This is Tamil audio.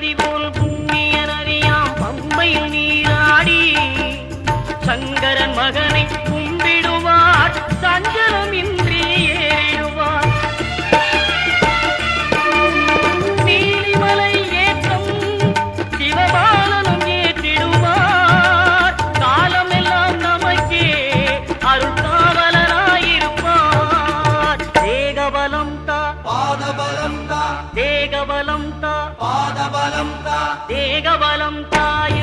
நதி போல் புண்ணிய நதியாம் பம்பையில் நீராடி சங்கரன் மகனை கும்பிடுவார் சஞ்சலமின்றி ஏறிடுவார். நீலிமலை ஏற்றம் சிவபாலனும் ஏற்றிடுவார். காலமெல்லாம் நமக்கே அருள்காவலனாயிருப்பார். தேகபலம் தா பாதபலம் தா தேகபலம் தா பாதபலம் தா தேகபலம் தாய